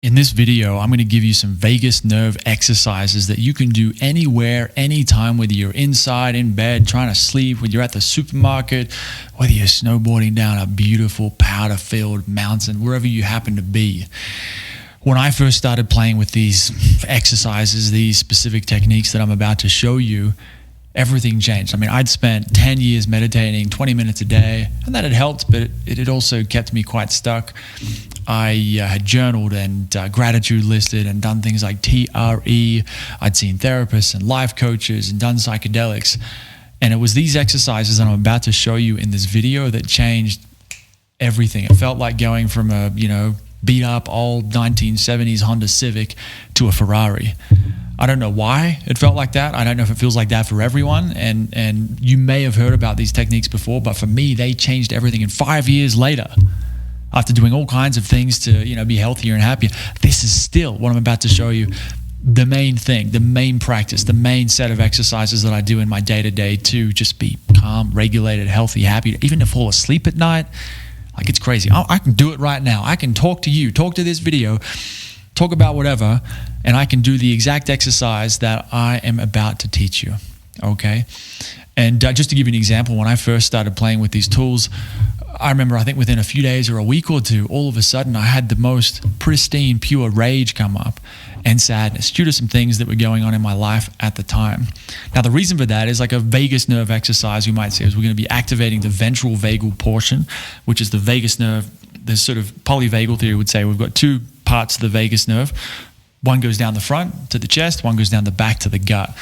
In this video, I'm going to give you some vagus nerve exercises that you can do anywhere, anytime, whether you're inside, in bed, trying to sleep, whether you're at the supermarket, whether you're snowboarding down a beautiful powder-filled mountain, wherever you happen to be. When I first started playing with these exercises, these specific techniques that I'm about to show you, everything changed. I mean, I'd spent 10 years meditating 20 minutes a day, and that had helped, but it had also kept me quite stuck. I had journaled and gratitude listed and done things like TRE. I'd seen therapists and life coaches and done psychedelics. And it was these exercises that I'm about to show you in this video that changed everything. It felt like going from a, beat up old 1970s Honda Civic to a Ferrari. I don't know why it felt like that. I don't know if it feels like that for everyone. And you may have heard about these techniques before, but for me, they changed everything. And 5 years later, after doing all kinds of things to be healthier and happier, this is still what I'm about to show you, the main thing, the main practice, the main set of exercises that I do in my day-to-day to just be calm, regulated, healthy, happy, even to fall asleep at night. Like, it's crazy. I can do it right now. I can talk to you, talk to this video, talk about whatever, and I can do the exact exercise that I am about to teach you, okay? And just to give you an example, when I first started playing with these tools, I remember, I think within a few days or a week or two, all of a sudden I had the most pristine, pure rage come up and sadness due to some things that were going on in my life at the time. Now, the reason for that is like a vagus nerve exercise, you might say, is we're going to be activating the ventral vagal portion, which is the vagus nerve. There's sort of polyvagal theory would say we've got two parts of the vagus nerve. One goes down the front to the chest, one goes down the back to the gut.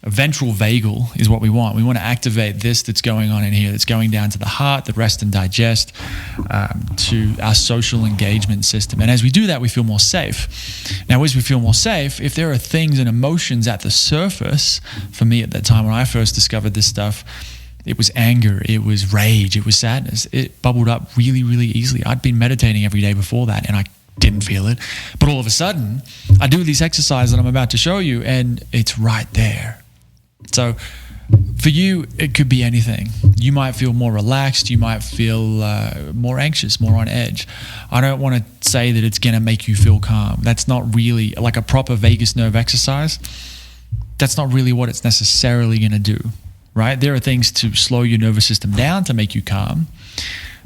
A ventral vagal is what we want. We want to activate this that's going on in here, that's going down to the heart, the rest and digest, to our social engagement system. And as we do that, we feel more safe. Now, as we feel more safe, if there are things and emotions at the surface, for me at that time when I first discovered this stuff, it was anger, it was rage, it was sadness. It bubbled up really, really easily. I'd been meditating every day before that, and I didn't feel it. But all of a sudden, I do these exercises that I'm about to show you, and it's right there. So for you, it could be anything. You might feel more relaxed. You might feel more anxious, more on edge. I don't want to say that it's going to make you feel calm. That's not really like a proper vagus nerve exercise. That's not really what it's necessarily going to do, right? There are things to slow your nervous system down to make you calm,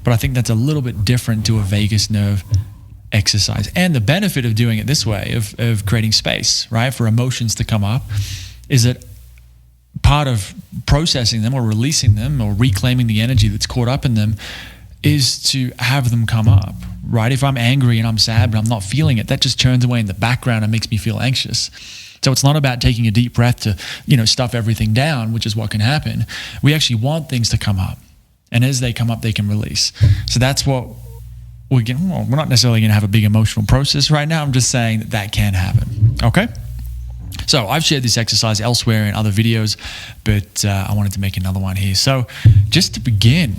but I think that's a little bit different to a vagus nerve exercise. And the benefit of doing it this way, of creating space, right, for emotions to come up, is that part of processing them or releasing them or reclaiming the energy that's caught up in them is to have them come up, right? If I'm angry and I'm sad but I'm not feeling it, that just turns away in the background and makes me feel anxious. So it's not about taking a deep breath to, stuff everything down, which is what can happen. We actually want things to come up. And as they come up, they can release. So that's what we're not necessarily going to have a big emotional process right now. I'm just saying that can happen, okay? So I've shared this exercise elsewhere in other videos, but I wanted to make another one here. So just to begin,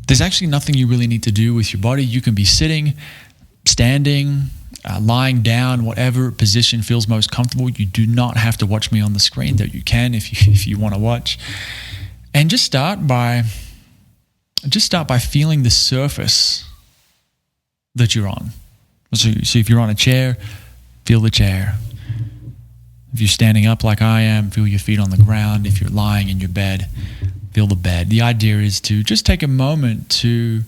there's actually nothing you really need to do with your body. You can be sitting, standing, lying down, whatever position feels most comfortable. You do not have to watch me on the screen, though you can if you want to watch. And just start by feeling the surface that you're on. So if you're on a chair, feel the chair. If you're standing up like I am, feel your feet on the ground. If you're lying in your bed, feel the bed. The idea is to just take a moment to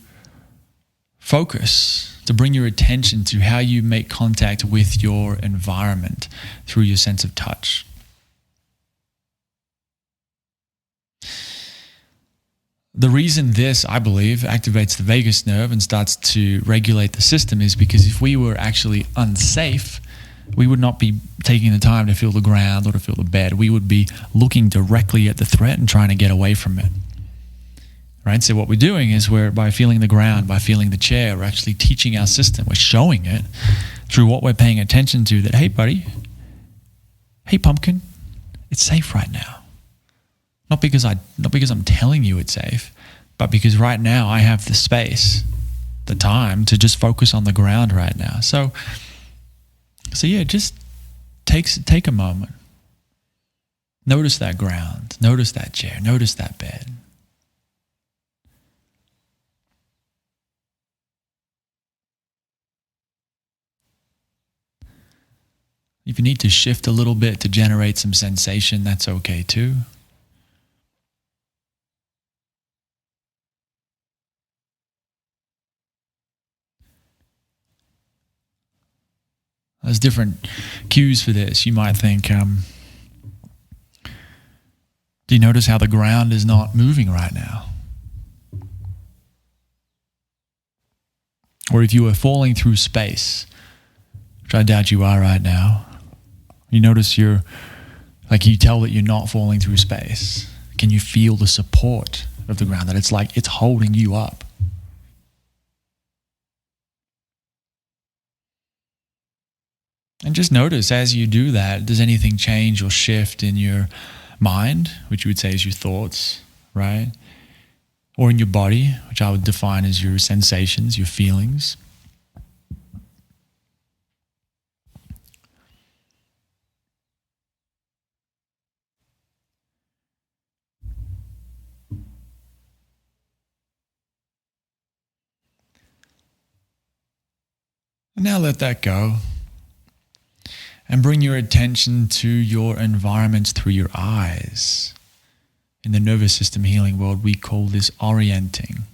focus, to bring your attention to how you make contact with your environment through your sense of touch. The reason this, I believe, activates the vagus nerve and starts to regulate the system is because if we were actually unsafe, we would not be taking the time to feel the ground or to feel the bed. We would be looking directly at the threat and trying to get away from it. Right? So what we're doing is by feeling the ground, by feeling the chair, we're actually teaching our system. We're showing it through what we're paying attention to that, hey, buddy, hey, pumpkin, it's safe right now. Not because I'm telling you it's safe, but because right now I have the space, the time to just focus on the ground right now. So yeah, just take a moment. Notice that ground. Notice that chair. Notice that bed. If you need to shift a little bit to generate some sensation, that's okay too. There's different cues for this. You might think, do you notice how the ground is not moving right now? Or if you were falling through space, which I doubt you are right now, you notice you tell that you're not falling through space. Can you feel the support of the ground, that it's like it's holding you up? And just notice as you do that, does anything change or shift in your mind, which you would say is your thoughts, right? Or in your body, which I would define as your sensations, your feelings. And now let that go. And bring your attention to your environments through your eyes. In the nervous system healing world, we call this orienting.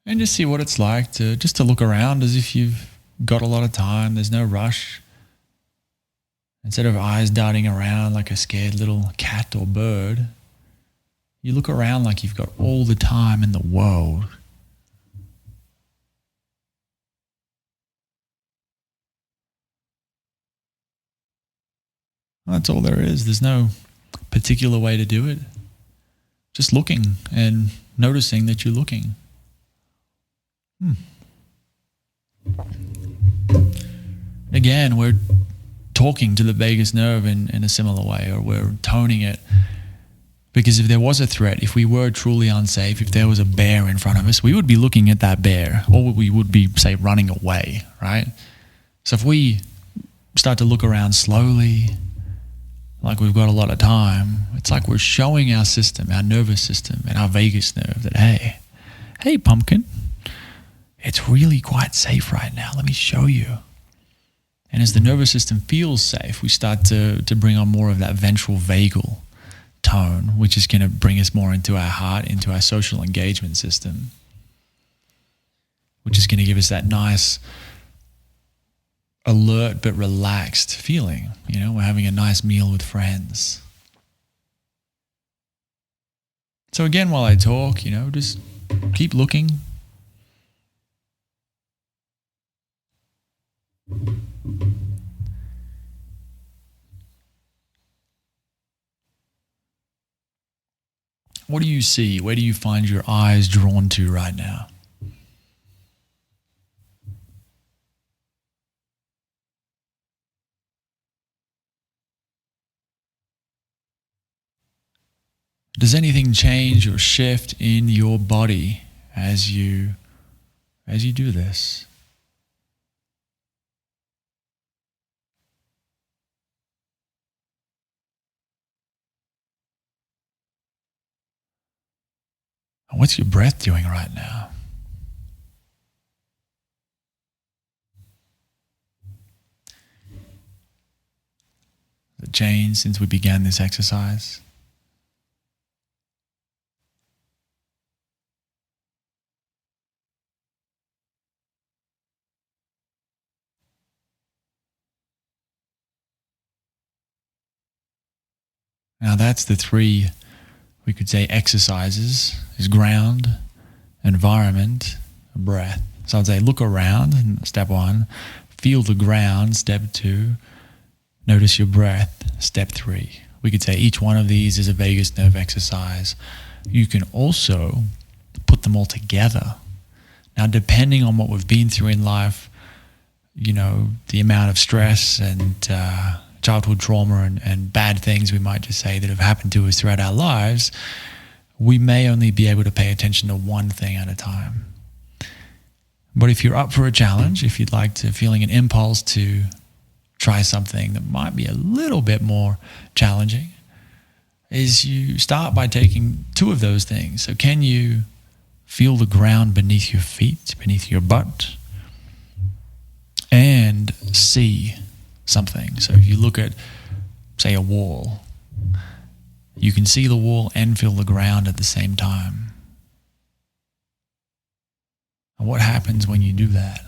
And just see what it's like to look around as if you've got a lot of time. There's no rush. Instead of eyes darting around like a scared little cat or bird, you look around like you've got all the time in the world. That's all there is. There's no particular way to do it. Just looking and noticing that you're looking. Again, we're talking to the vagus nerve in a similar way, or we're toning it. Because if there was a threat, if we were truly unsafe, if there was a bear in front of us, we would be looking at that bear, or we would be, say, running away, right? So if we start to look around slowly, like we've got a lot of time, it's like we're showing our system, our nervous system, and our vagus nerve that, hey, pumpkin, it's really quite safe right now. Let me show you. And as the nervous system feels safe, we start to bring on more of that ventral vagal tone, which is going to bring us more into our heart, into our social engagement system, which is going to give us that nice, alert but relaxed feeling. We're having a nice meal with friends. So again, while I talk, just keep looking. What do you see? Where do you find your eyes drawn to right now? Does anything change or shift in your body as you do this? What's your breath doing right now? Has it changed since we began this exercise? Now that's the three, we could say, exercises: is ground, environment, breath. So I'd say look around, step one. Feel the ground, step two. Notice your breath, step three. We could say each one of these is a vagus nerve exercise. You can also put them all together. Now, depending on what we've been through in life, the amount of stress and childhood trauma and bad things, we might just say, that have happened to us throughout our lives, we may only be able to pay attention to one thing at a time. But if you're up for a challenge, if you'd like to, feeling an impulse to try something that might be a little bit more challenging, is you start by taking two of those things. So can you feel the ground beneath your feet, beneath your butt? And see something. So if you look at, say, a wall, you can see the wall and feel the ground at the same time. And what happens when you do that?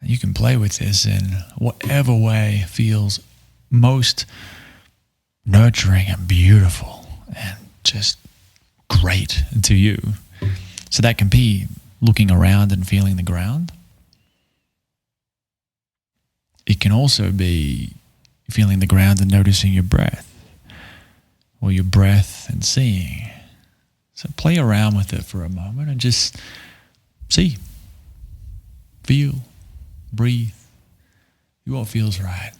You can play with this in whatever way feels most nurturing and beautiful and just great to you. So that can be looking around and feeling the ground. It can also be feeling the ground and noticing your breath, or your breath and seeing. So play around with it for a moment and just see, feel, breathe, do what feels right.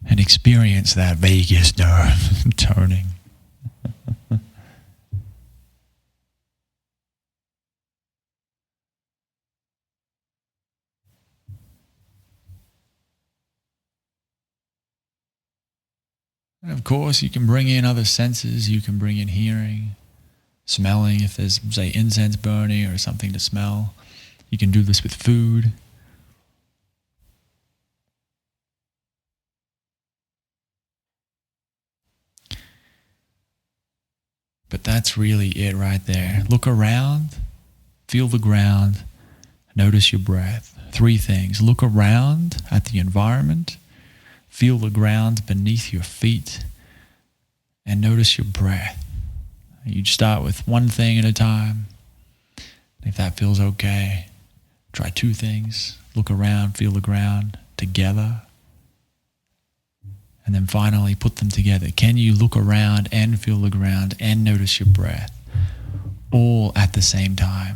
And experience that vagus nerve toning. And of course, you can bring in other senses. You can bring in hearing, smelling, if there's, say, incense burning or something to smell. You can do this with food. But that's really it right there. Look around, feel the ground, notice your breath. 3 things. Look around at the environment, feel the ground beneath your feet, and notice your breath. You'd start with 1 thing at a time. If that feels okay, try 2 things. Look around, feel the ground together. And then finally put them together. Can you look around and feel the ground and notice your breath all at the same time?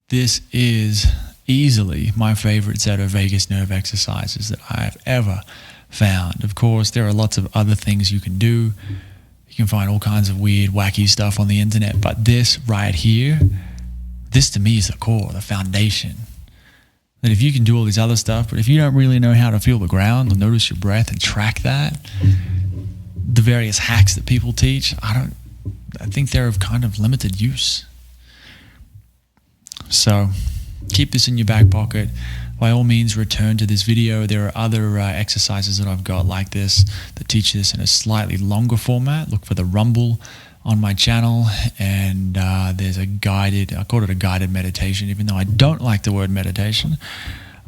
This is easily my favorite set of vagus nerve exercises that I have ever found. Of course, there are lots of other things you can do. You can find all kinds of weird, wacky stuff on the internet, but this right here, this to me is the core, the foundation. That if you can do all these other stuff, but if you don't really know how to feel the ground or notice your breath and track that, the various hacks that people teach, I think they're of kind of limited use. So keep this in your back pocket. By all means, return to this video. There are other exercises that I've got like this that teach this in a slightly longer format. Look for the Rumble on my channel, and there's a guided, I call it a guided meditation, even though I don't like the word meditation,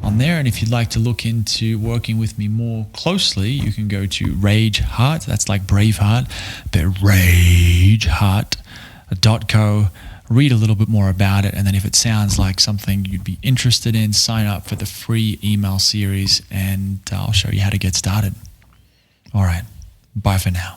on there. And if you'd like to look into working with me more closely, you can go to Rage Heart. That's like Braveheart, but rageheart.co. Read a little bit more about it, and then if it sounds like something you'd be interested in, sign up for the free email series, and I'll show you how to get started. All right, bye for now.